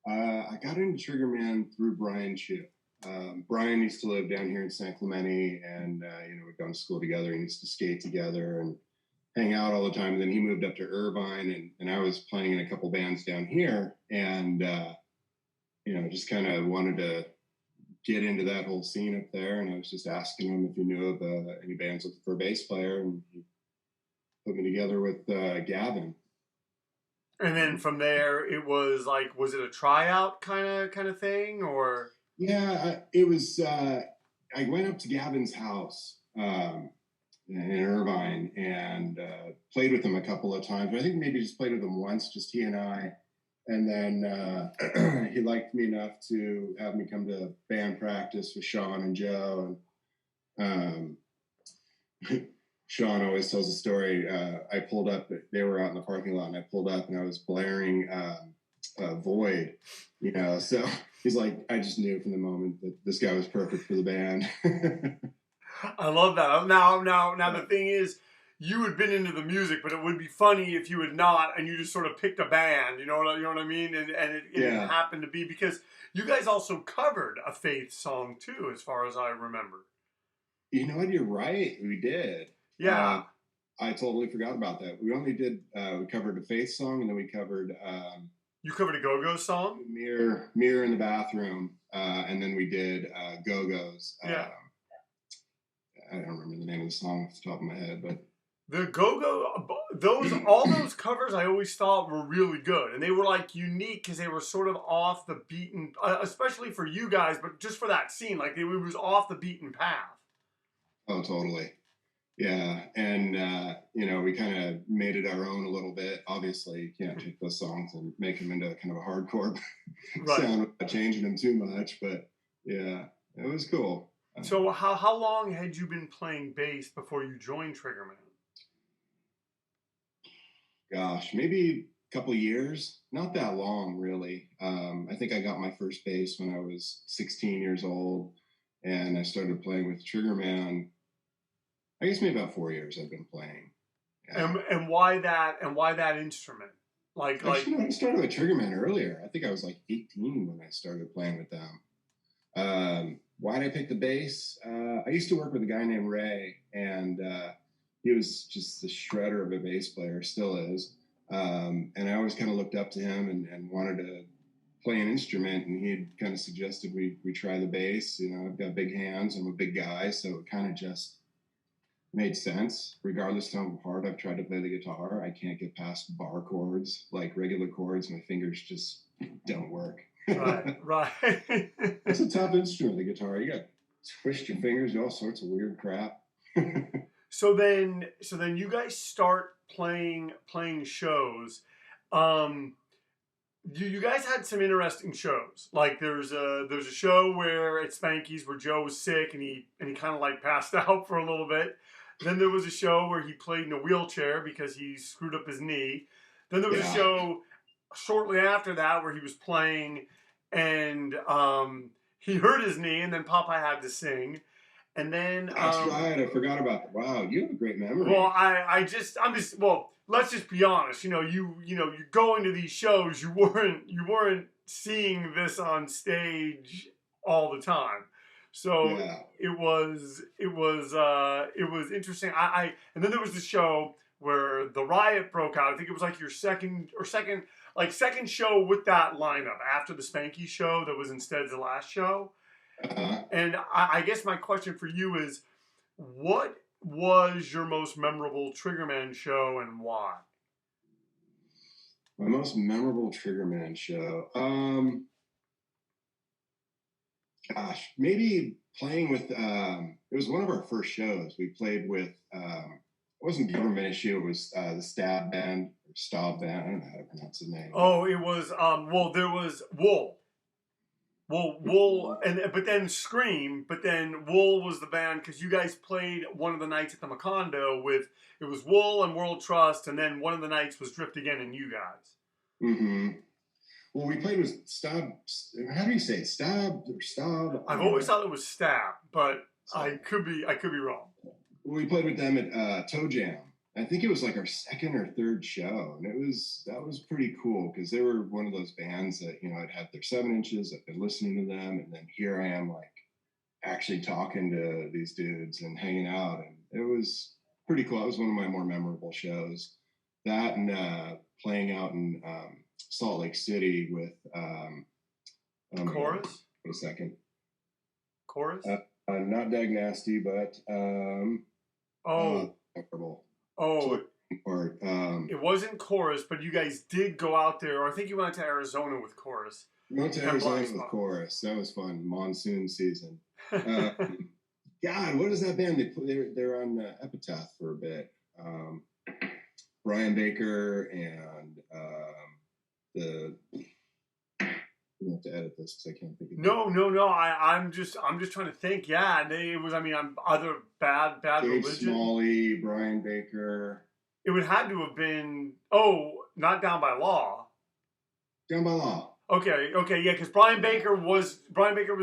I got into Triggerman through Brian Chu. Brian used to live down here in San Clemente, and we'd gone to school together and used to skate together and hang out all the time. And then he moved up to Irvine, and I was playing in a couple bands down here, and just kind of wanted to get into that whole scene up there. And I was just asking him if he knew of any bands looking for a bass player, and he put me together with Gavin. And then from there, it was like, was it a tryout kind of thing, or? Yeah, it was. I went up to Gavin's house in Irvine and played with him a couple of times. I think maybe just played with him once, just he and I. And then he liked me enough to have me come to band practice with Sean and Joe. And Sean always tells a story. I pulled up, they were out in the parking lot, and I pulled up and I was blaring Void, so he's like, I just knew from the moment that this guy was perfect for the band. I love that. Now, the thing is, you had been into the music, but it would be funny if you had not, and you just sort of picked a band, you know what I mean? And it happened to be, because you guys also covered a Faith song too, as far as I remember. You know what? You're right. We did. Yeah. I totally forgot about that. We only did, we covered a Faith song, and then we covered... you covered a Go-Go song? Mirror in the Bathroom, and then we did Go-Go's. Yeah. I don't remember the name of the song off the top of my head, but... The Go-Go, all those covers I always thought were really good. And they were like unique because they were sort of off the beaten, especially for you guys, but just for that scene, like it was off the beaten path. Oh, totally. Yeah. And, we kind of made it our own a little bit. Obviously, you can't take those songs and make them into kind of a hardcore sound without changing them too much. But yeah, it was cool. So how long had you been playing bass before you joined Triggerman? Gosh, maybe a couple of years. Not that long, really. I think I got my first bass when I was 16 years old, and I started playing with Triggerman. I guess maybe about 4 years I've been playing. Yeah. And why that instrument? I started with Triggerman earlier. I think I was like 18 when I started playing with them. Why did I pick the bass? I used to work with a guy named Ray, and he was just the shredder of a bass player, still is. And I always kind of looked up to him and wanted to play an instrument, and he had kind of suggested we try the bass. I've got big hands, I'm a big guy, so it kind of just made sense. Regardless of how hard I've tried to play the guitar, I can't get past bar chords, like regular chords. My fingers just don't work. Right. It's a tough instrument, the guitar. You got to twist your fingers, do all sorts of weird crap. So then you guys start playing shows. You guys had some interesting shows. Like there's a show where at Spanky's where Joe was sick and he kind of like passed out for a little bit. Then there was a show where he played in a wheelchair because he screwed up his knee. Then there was a show shortly after that where he was playing and he hurt his knee, and then Popeye had to sing. And then that's right, I forgot about that. Wow, you have a great memory. Well, let's just be honest. You go into these shows, you weren't seeing this on stage all the time. So it was interesting. And then there was the show where the riot broke out. I think it was like your second show with that lineup after the Spanky show that was instead the last show. Uh-huh. And I guess my question for you is, what was your most memorable Triggerman show and why? My most memorable Triggerman show? Gosh, maybe playing with, it was one of our first shows. We played with, it wasn't Government Issue, it was the Stab Band, or Staub Band, I don't know how to pronounce the name. Oh, it was, there was Wool. Wool, but then Scream, but then Wool was the band, because you guys played one of the nights at the Macondo with, it was Wool and World Trust, and then one of the nights was Drift Again and you guys. Mm-hmm. Well, we played with Stab, how do you say it? Stab or Staub? I've always thought it was Stab, but I could be wrong. We played with them at Toe Jam I think it was like our second or third show, and that was pretty cool because they were one of those bands that had had their 7 inches. I've been listening to them, and then here I am like actually talking to these dudes and hanging out, and it was pretty cool. It was one of my more memorable shows. That and playing out in Salt Lake City with oh my God, Chorus? wait a second. Chorus? Not Dag Nasty, but comfortable. Oh, Or it wasn't Chorus, but you guys did go out there, or I think you went to Arizona with Chorus. went to Arizona with Chorus. That was fun. Monsoon season. God, what is that band? They're on Epitaph for a bit. Brian Baker and the. You have to edit this because I can't think of it. No. I'm just trying to think. Yeah, it was. I mean, I'm other bad Dave religion. Smalley, Brian Baker. It would had to have been. Not Down by Law. Down by Law. Okay, yeah, because Brian Baker was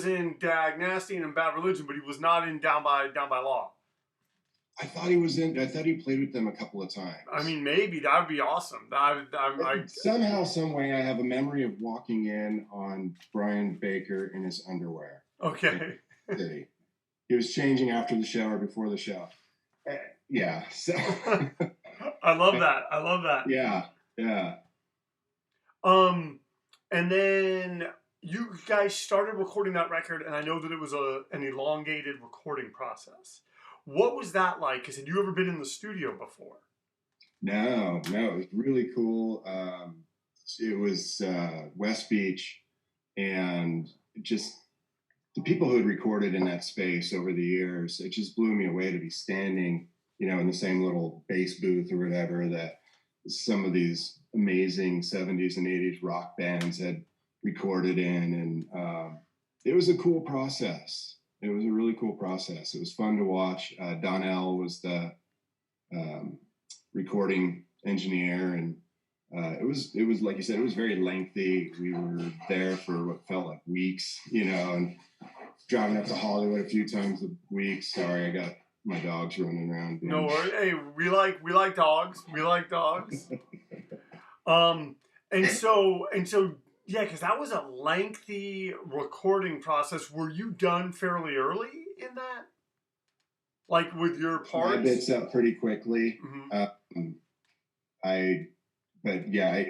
in Dag Nasty and in Bad Religion, but he was not in Down by Law. I thought he played with them a couple of times. I mean, maybe that would be awesome. Somehow, some way, I have a memory of walking in on Brian Baker in his underwear. Okay. He was changing after the show or before the show. Yeah. So. I love that. Yeah. And then you guys started recording that record, and I know that it was an elongated recording process. What was that like? Because had you ever been in the studio before? No, it was really cool. It was West Beach, and just the people who had recorded in that space over the years, it just blew me away to be standing, in the same little bass booth or whatever that some of these amazing 70s and 80s rock bands had recorded in. And it was a cool process. It was a really cool process. It was fun to watch. Donnell was the recording engineer, and it was like you said, it was very lengthy. We were there for what felt like weeks, and driving up to Hollywood a few times a week. Sorry, I got my dogs running around. No worries. Hey, we like dogs. We like dogs. And so yeah, because that was a lengthy recording process. Were you done fairly early in that? Like with your parts? My bits up pretty quickly. Mm-hmm. I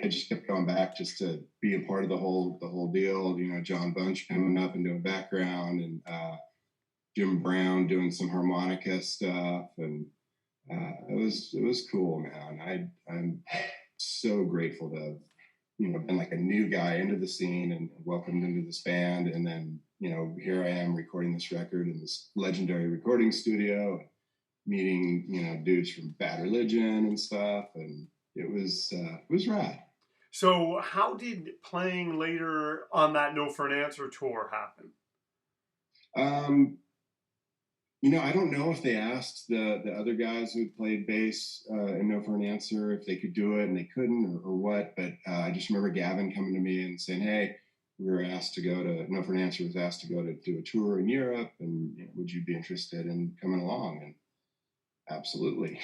just kept going back just to be a part of the whole deal. John Bunch coming up and doing background, and Jim Brown doing some harmonica stuff, and it was cool, man. I'm so grateful to have, been like a new guy into the scene and welcomed into this band, and then here I am recording this record in this legendary recording studio, and meeting dudes from Bad Religion and stuff, and it was rad. So how did playing later on that No for an Answer tour happen? I don't know if they asked the other guys who played bass in No for an Answer if they could do it and they couldn't or what, but I just remember Gavin coming to me and saying, hey, we were asked to go to, No for an Answer was asked to go to do a tour in Europe, and would you be interested in coming along? And absolutely.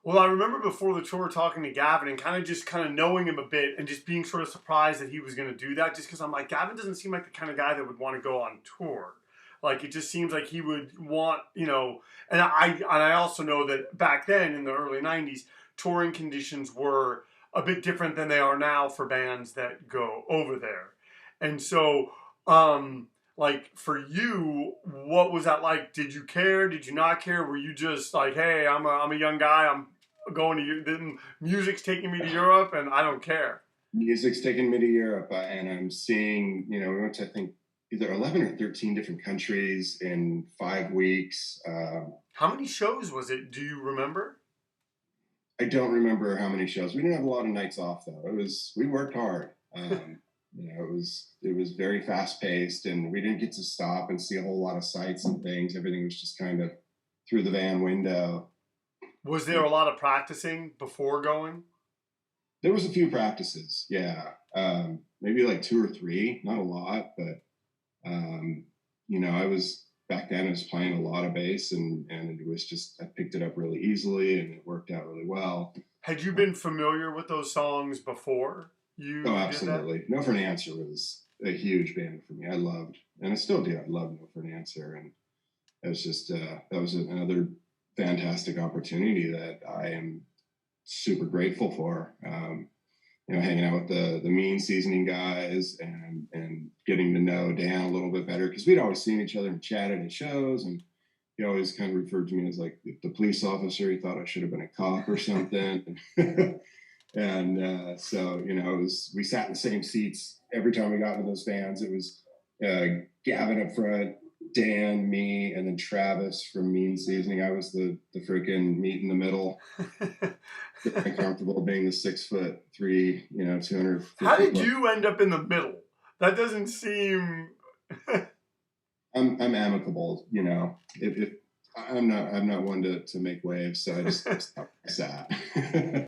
Well, I remember before the tour talking to Gavin and kind of knowing him a bit and just being sort of surprised that he was going to do that, just because I'm like, Gavin doesn't seem like the kind of guy that would want to go on tour. Like, it just seems like he would want, and I also know that back then in the early 90s, touring conditions were a bit different than they are now for bands that go over there. And so, like, for you, what was that like? Did you care? Did you not care? Were you just like, hey, I'm a young guy, I'm going to, music's taking me to Europe, and I don't care? Music's taking me to Europe, and I'm seeing, we went to, I think, either 11 or 13 different countries in 5 weeks. How many shows was it? Do you remember? I don't remember how many shows. We didn't have a lot of nights off, though. We worked hard. It was very fast paced, and we didn't get to stop and see a whole lot of sights and things. Everything was just kind of through the van window. Was there a lot of practicing before going? There was a few practices, yeah. Maybe like 2 or 3, not a lot, but back then I was playing a lot of bass, and it was just, I picked it up really easily, and it worked out really well. Had you been familiar with those songs before you Oh, did that? absolutely. No for an Answer was a huge band for me. I loved, and I still do. I love No for an Answer, and it was just that was another fantastic opportunity that I am super grateful for. You know, hanging out with the Mean Seasoning guys, and getting to know Dan a little bit better, because we'd always seen each other and chatted at shows, and he always kind of referred to me as like the police officer. He thought I should have been a cop or something. And so, you know, we sat in the same seats every time we got into those vans. It was Gavin up front, Dan, me, and then Travis from Mean Seasoning. I was the freaking meat in the middle. Uncomfortable being the 6'3", you know, 200. How did you end up in the middle? That doesn't seem. I'm amicable, you know. If I'm not one to make waves, so I just sat.